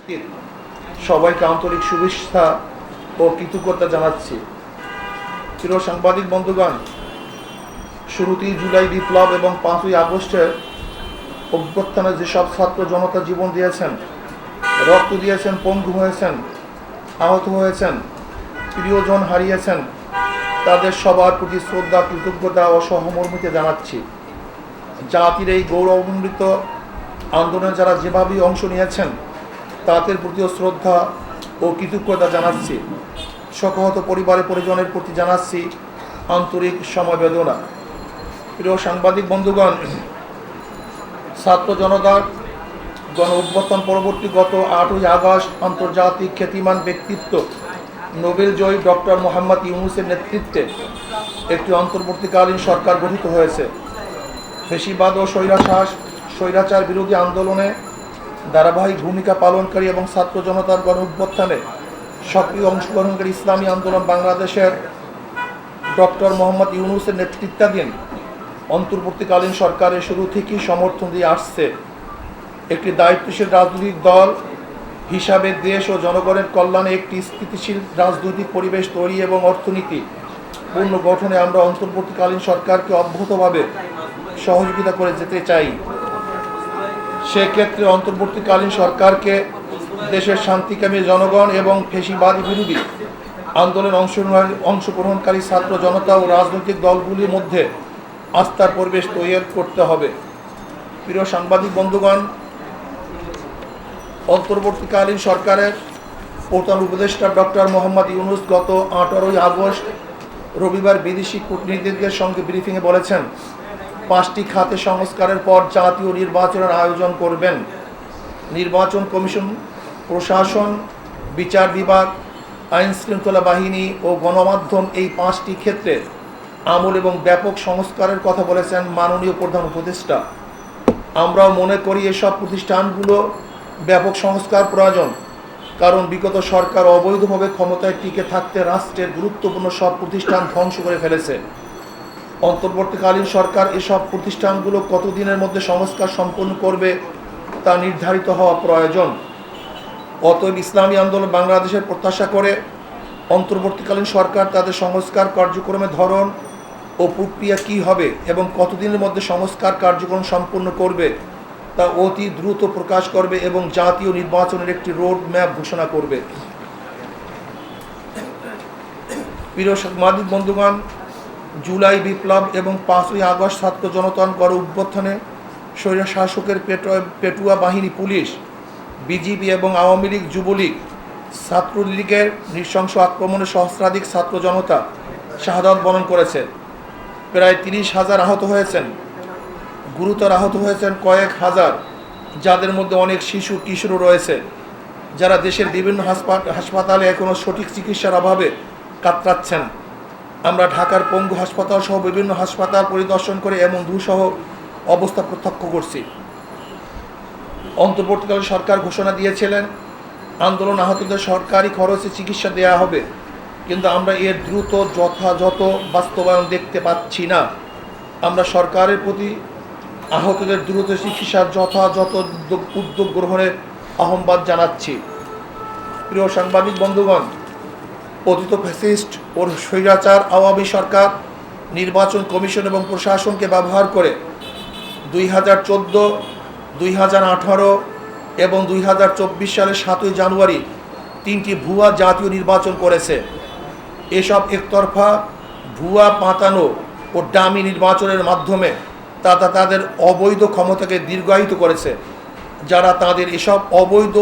উপস্থিত সবাইকে আন্তরিক শুভেচ্ছা ও কৃতজ্ঞতা জানাচ্ছি। প্রিয় সাংবাদিক বন্ধুগণ, শুরুতেই জুলাই বিপ্লব এবং 5ই আগস্টের অভ্যুত্থানে যেসব ছাত্র জনতা জীবন দিয়েছেন, রক্ত দিয়েছেন, পঙ্গু হয়েছেন, আহত হয়েছেন, প্রিয়জন হারিয়েছেন, তাদের সবার প্রতি শ্রদ্ধা, কৃতজ্ঞতা ও সহমর্মিতা জানাচ্ছি। জাতির এই গৌরবান্বিত আন্দোলনে যারা যেভাবেই অংশ নিয়েছেন তাদের প্রতিও শ্রদ্ধা ও কৃতজ্ঞতা জানাচ্ছি। শোকাহত পরিবারের পরিজনের প্রতি জানাচ্ছি আন্তরিক সমবেদনা। প্রিয় সাংবাদিক বন্ধুগণ, ছাত্র জনতার গণ অভ্যুত্থান পরবর্তী গত 8ই আগস্ট আন্তর্জাতিক খ্যাতিমান ব্যক্তিত্ব নোবেল জয়ী ডক্টর মোহাম্মদ ইউনূসের নেতৃত্বে একটি অন্তর্বর্তীকালীন সরকার গঠিত হয়েছে। ফ্যাসিবাদ ও স্বৈরাচার বিরোধী আন্দোলনে ধারাবাহিক ভূমিকা পালনকারী এবং ছাত্র জনতার গণ অভ্যুত্থানে সক্রিয় অংশগ্রহণকারী ইসলামী আন্দোলন বাংলাদেশের ডক্টর মোহাম্মদ ইউনূসের নেতৃত্বাধীন অন্তর্বর্তীকালীন সরকারের শুরু থেকেই সমর্থন দিয়ে আসছে। একটি দায়িত্বশীল রাজনৈতিক দল হিসাবে দেশ ও জনগণের কল্যাণে একটি স্থিতিশীল রাজনৈতিক পরিবেশ তৈরি এবং অর্থনীতি পুনর্গঠনে আমরা অন্তর্বর্তীকালীন সরকারকে অব্যাহতভাবে সহযোগিতা করে যেতে চাই। সেক্ষেত্রে অন্তর্বর্তীকালীন সরকারকে দেশের শান্তিকামী জনগণ এবং ফ্যাসিবাদ বিরোধী আন্দোলনে অংশগ্রহণকারী ছাত্র জনতা ও রাজনৈতিক দলগুলির মধ্যে আস্থার পরিবেশ তৈরি করতে হবে। প্রিয় সাংবাদিক বন্ধুগণ, অন্তর্বর্তীকালীন সরকারের প্রধান উপদেষ্টা ডক্টর মোহাম্মদ ইউনূস গত 18ই আগস্ট রবিবার বিদেশি কূটনীতিকদের সঙ্গে ব্রিফিংয়ে বলেছেন, 5টি খাতে সংস্কারের পর জাতীয় নির্বাচনের আয়োজন করবেন। নির্বাচন কমিশন, প্রশাসন, বিচার বিভাগ, আইন শৃঙ্খলা বাহিনী ও গণমাধ্যম, এই 5টি ক্ষেত্রে আমূল এবং ব্যাপক সংস্কারের কথা বলেছেন মাননীয় প্রধান উপদেষ্টা। আমরাও মনে করি এসব প্রতিষ্ঠানগুলো ব্যাপক সংস্কার প্রয়োজন, কারণ বিগত সরকার অবৈধভাবে ক্ষমতায় টিকে থাকতে রাষ্ট্রের গুরুত্বপূর্ণ সব প্রতিষ্ঠান ধ্বংস করে ফেলেছে। অন্তর্বর্তীকালীন সরকার এসব প্রতিষ্ঠানগুলো কতদিনের মধ্যে সংস্কার সম্পন্ন করবে তা নির্ধারিত হওয়া প্রয়োজন। অতএব ইসলামী আন্দোলন বাংলাদেশের প্রত্যাশা করে অন্তর্বর্তীকালীন সরকার তাদের সংস্কার কার্যক্রমের ধরন ও প্রক্রিয়া কী হবে এবং কতদিনের মধ্যে সংস্কার কার্যক্রম সম্পন্ন করবে তা অতি দ্রুত প্রকাশ করবে এবং জাতীয় নির্বাচনের একটি রোড ম্যাপ ঘোষণা করবে। প্রিয় সাংবাদিক বন্ধুগণ, জুলাই বিপ্লব এবং 5ই আগস্ট ছাত্র জনতার গণ অভ্যুত্থানে স্বৈরশাসকের পেটুয়া বাহিনী, পুলিশ, বিজিবি এবং আওয়ামী লীগ, যুবলীগ, ছাত্রলীগের নৃশংস আক্রমণে সহস্রাধিক ছাত্র জনতা শাহাদাত বরণ করেছে। প্রায় 30,000 আহত হয়েছেন, গুরুতর আহত হয়েছেন কয়েক হাজার, যাদের মধ্যে অনেক শিশু কিশোর রয়েছে, যারা দেশের বিভিন্ন হাসপাতালে এখনও সঠিক চিকিৎসার অভাবে কাতরাচ্ছেন। আমরা ঢাকার পঙ্গু হাসপাতাল সহ বিভিন্ন হাসপাতাল পরিদর্শন করে এমন দুঃসহ অবস্থা প্রত্যক্ষ করছি। অন্তর্বর্তীকালীন সরকার ঘোষণা দিয়েছিলেন আন্দোলন আহতদের সরকারি খরচে চিকিৎসা দেওয়া হবে, কিন্তু আমরা এর দ্রুত যথাযথ বাস্তবায়ন দেখতে পাচ্ছি না। আমরা সরকারের প্রতি আহতদের দ্রুত চিকিৎসার যথাযথ উদ্যোগ গ্রহণের আহ্বান জানাচ্ছি। প্রিয় সাংবাদিক বন্ধুগণ, পতিত ফ্যাসিস্ট ও স্বৈরাচার আওয়ামী সরকার নির্বাচন কমিশন এবং প্রশাসনকে ব্যবহার করে 2014, 2018 এবং 2024 সালের 7ই জানুয়ারি 3টি ভুয়া জাতীয় নির্বাচন করেছে। এসব একতরফা, ভুয়া, পাতানো ও ডামি নির্বাচনের মাধ্যমে তাদের অবৈধ ক্ষমতাকে দীর্ঘায়িত করেছে। যারা তাদের এসব অবৈধ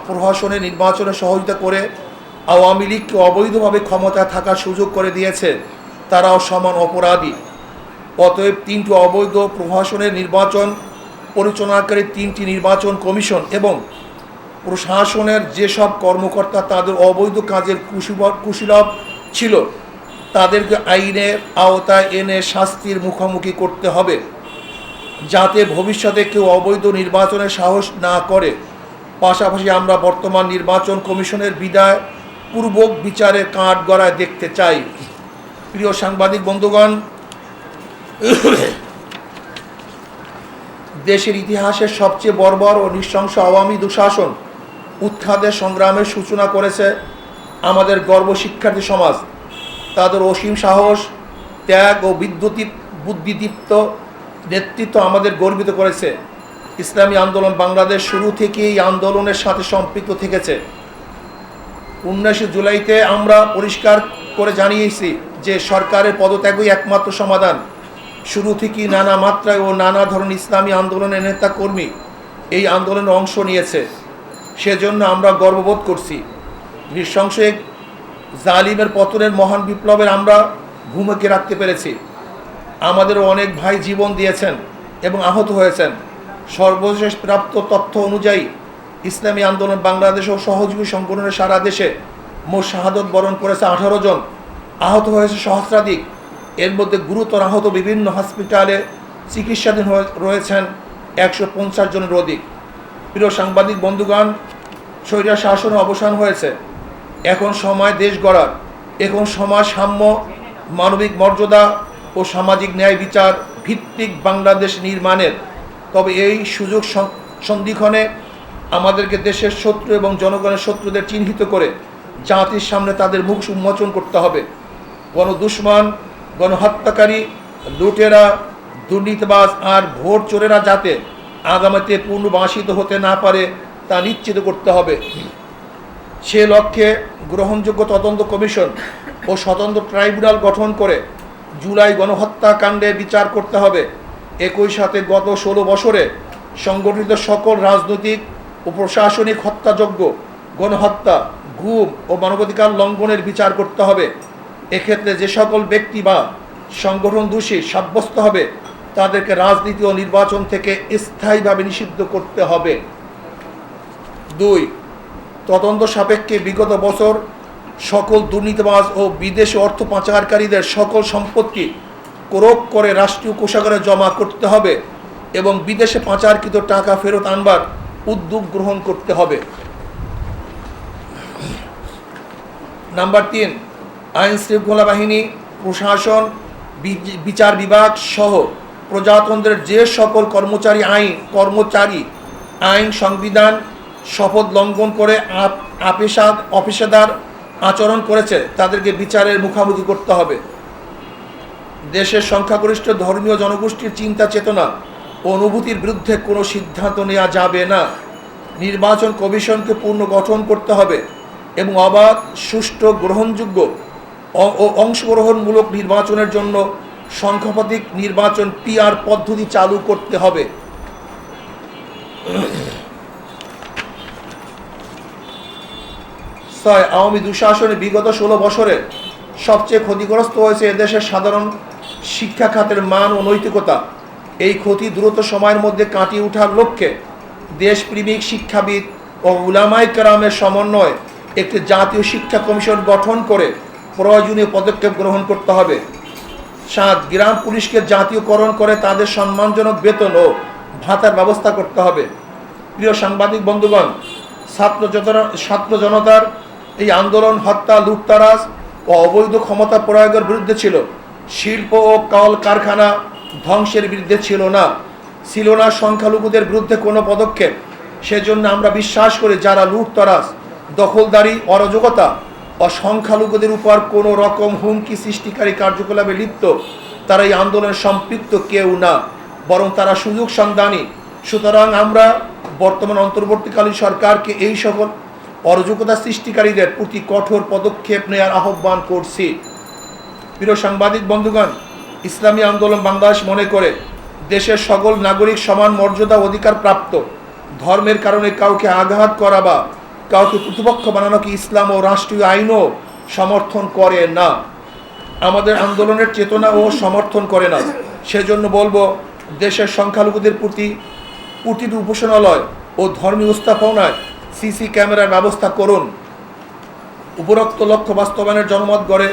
প্রশাসনের নির্বাচনে সহযোগিতা করে আওয়ামী লীগকে অবৈধভাবে ক্ষমতায় থাকার সুযোগ করে দিয়েছে, তারাও সমান অপরাধী। অতএব 3টি অবৈধ প্রশাসনের নির্বাচন পরিচালনাকারী 3টি নির্বাচন কমিশন এবং প্রশাসনের যেসব কর্মকর্তা তাদের অবৈধ কাজের কুশীলব ছিল, তাদেরকে আইনের আওতায় এনে শাস্তির মুখোমুখি করতে হবে, যাতে ভবিষ্যতে কেউ অবৈধ নির্বাচনের সাহস না করে। পাশাপাশি আমরা বর্তমান নির্বাচন কমিশনের বিদায় পূর্বক বিচারের কাঠগড়ায় দেখতে চাই। প্রিয় সাংবাদিক বন্ধুগণ, দেশের ইতিহাসের সবচেয়ে বর্বর ও নৃশংস আওয়ামী দুঃশাসন উৎখাতের সংগ্রামের সূচনা করেছে আমাদের গর্ব শিক্ষার্থী সমাজ। তাদের অসীম সাহস, ত্যাগ ও বুদ্ধিদীপ্ত নেতৃত্ব আমাদের গর্বিত করেছে। ইসলামী আন্দোলন বাংলাদেশ শুরু থেকেই এই আন্দোলনের সাথে সম্পৃক্ত থেকেছে। 19 জুলাইতে আমরা পরিষ্কার করে জানিয়েছি যে সরকারের পদত্যাগই একমাত্র সমাধান। শুরু থেকেই নানা মাত্রায় ও নানা ধরনের ইসলামী আন্দোলনের নেতা কর্মী এই আন্দোলনে অংশ নিয়েছে। সেজন্য আমরা গর্ববোধ করছি। নৃশংস জালিমের পতনের মহান বিপ্লবের আমরা ভূমিকা রাখতে পেরেছি। আমাদেরও অনেক ভাই জীবন দিয়েছেন এবং আহত হয়েছেন। সর্বশেষ প্রাপ্ত তথ্য অনুযায়ী ইসলামী আন্দোলন বাংলাদেশ ও সহযোগী সংগঠনের সারা দেশে মোট শাহাদত বরণ করেছে 18 জন, আহত হয়েছে সহস্রাধিক। এর মধ্যে গুরুতর আহত বিভিন্ন হসপিটালে চিকিৎসাধীন রয়েছেন 150 জনের অধিক। প্রিয় সাংবাদিক বন্ধুগণ, স্বৈরাচার শাসনের অবসান হয়েছে। এখন সময় দেশ গড়ার, এখন সমাজ সাম্য, মানবিক মর্যাদা ও সামাজিক ন্যায় বিচার ভিত্তিক বাংলাদেশ নির্মাণের। তবে এই সুযোগ সন্ধিক্ষণে আমাদেরকে দেশের শত্রু এবং জনগণের শত্রুদের চিহ্নিত করে জাতির সামনে তাদের মুখ উন্মোচন করতে হবে। গণদুশমন, গণহত্যাকারী, লুটেরা, দুর্নীতিবাজ আর ভোট চোরেরা যাতে আগামীতে পুনর্বাসিত হতে না পারে তা নিশ্চিত করতে হবে। সে লক্ষ্যে গ্রহণযোগ্য তদন্ত কমিশন ও স্বতন্ত্র ট্রাইব্যুনাল গঠন করে জুলাই গণহত্যাকাণ্ডে বিচার করতে হবে। একই সাথে গত 16 বছরে সংগঠিত সকল রাজনৈতিক ও প্রশাসনিক হত্যাযজ্ঞ, গণহত্যা, গুম ও মানবাধিকার লঙ্ঘনের বিচার করতে হবে। এক্ষেত্রে যে সকল ব্যক্তি বা সংগঠন দোষী সাব্যস্ত হবে তাদেরকে রাজনীতি ও নির্বাচন থেকে স্থায়ীভাবে নিষিদ্ধ করতে হবে। 2. তদন্ত সাপেক্ষে বিগত বছর সকল দুর্নীতিবাজ ও বিদেশি অর্থ পাচারকারীদের সকল সম্পত্তি ক্রোক করে রাষ্ট্রীয় কোষাগারে জমা করতে হবে এবং বিদেশে পাচারকৃত টাকা ফেরত আনবার উদ্যোগ গ্রহণ করতে হবে। নাম্বার 3, আইন শৃঙ্খলা বাহিনী, প্রশাসন, বিচার বিভাগ সহ প্রজাতন্ত্রের যে সকল কর্মচারী আইন সংবিধান শপথ লঙ্ঘন করে অপেশাদার আচরণ করেছে তাদেরকে বিচারের মুখোমুখি করতে হবে। দেশের সংখ্যাগরিষ্ঠ ধর্মীয় জনগোষ্ঠীর চিন্তা চেতনা ও অনুভূতির বিরুদ্ধে কোনো সিদ্ধান্ত নেওয়া যাবে না। নির্বাচন কমিশনকে পুনর্গঠন করতে হবে এবং অবাধ, সুষ্ঠু, গ্রহণযোগ্য ও অংশগ্রহণমূলক নির্বাচনের জন্য সংখ্যাপতিক নির্বাচন PR পদ্ধতি চালু করতে হবে। 6. আওয়ামী দুঃশাসনে বিগত 16 বছরে সবচেয়ে ক্ষতিগ্রস্ত হয়েছে এদেশের সাধারণ শিক্ষা খাতের মান ও নৈতিকতা। এই ক্ষতি দ্রুত সময়ের মধ্যে কাটিয়ে ওঠার লক্ষ্যে দেশপ্রেমিক শিক্ষাবিদ ও উলামায়ে কেরামের সমন্বয়ে একটি জাতীয় শিক্ষা কমিশন গঠন করে প্রয়োজনীয় পদক্ষেপ গ্রহণ করতে হবে। 7. গ্রাম পুলিশকে জাতীয়করণ করে তাদের সম্মানজনক বেতন ও ভাতার ব্যবস্থা করতে হবে। প্রিয় সাংবাদিক বন্ধুগণ, ছাত্র জনতার এই আন্দোলন হত্যা, লুটতরাজ ও অবৈধ ক্ষমতা প্রয়োগের বিরুদ্ধে ছিল। শিল্প ও কল কারখানা ধ্বংসের বিরুদ্ধে ছিল না সংখ্যালঘুদের বিরুদ্ধে কোনো পদক্ষেপ। সেজন্য আমরা বিশ্বাস করি যারা লুটতরাজ, দখলদারি, অরাজকতা ও সংখ্যালঘুদের উপর কোনো রকম হুমকি সৃষ্টিকারী কার্যকলাপে লিপ্ত তারা এই আন্দোলনে সম্পৃক্ত কেউ না, বরং তারা সুযোগ সন্ধানী। সুতরাং আমরা বর্তমান অন্তর্বর্তীকালীন সরকারকে এই সকল অরাজকতা সৃষ্টিকারীদের প্রতি কঠোর পদক্ষেপ নেওয়ার আহ্বান করছি। প্রিয় সাংবাদিক বন্ধুগণ, ইসলামী আন্দোলন বাংলাদেশ মনে করে দেশের সকল নাগরিক সমান মর্যাদা অধিকার প্রাপ্ত। ধর্মের কারণে কাউকে আঘাত করা বা কাউকে প্রতিপক্ষ বানানোকে ইসলাম ও রাষ্ট্রীয় আইনও সমর্থন করে না, আমাদের আন্দোলনের চেতনা ও সমর্থন করে না। সেজন্য বলবো, দেশের সংখ্যালঘুদের প্রতি প্রতিটি উপাসনালয় ও ধর্মীয় স্থাপনায় CC ক্যামেরার ব্যবস্থা করুন। উপরোক্ত লক্ষ্য বাস্তবায়নের জনমত গড়ে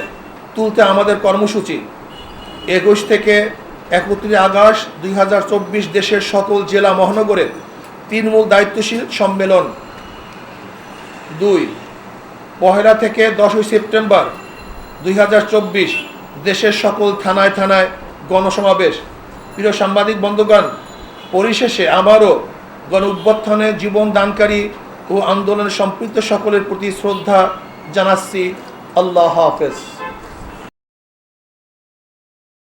তুলতে আমাদের কর্মসূচি 21 থেকে 31 আগস্ট 2024 দেশের সকল জেলা মহানগরে তৃণমূল দায়িত্বশীল সম্মেলন। 2. 1 থেকে 10 সেপ্টেম্বর 2024 দেশের সকল থানায় থানায় গণসমাবেশ। প্রিয় সাংবাদিক বন্ধুগণ, পরিশেষে আবারও গণ অভ্যুত্থানে জীবন দানকারী ও আন্দোলনে সম্পৃক্ত সকলের প্রতি শ্রদ্ধা জানাচ্ছি। আল্লাহ হাফেজ।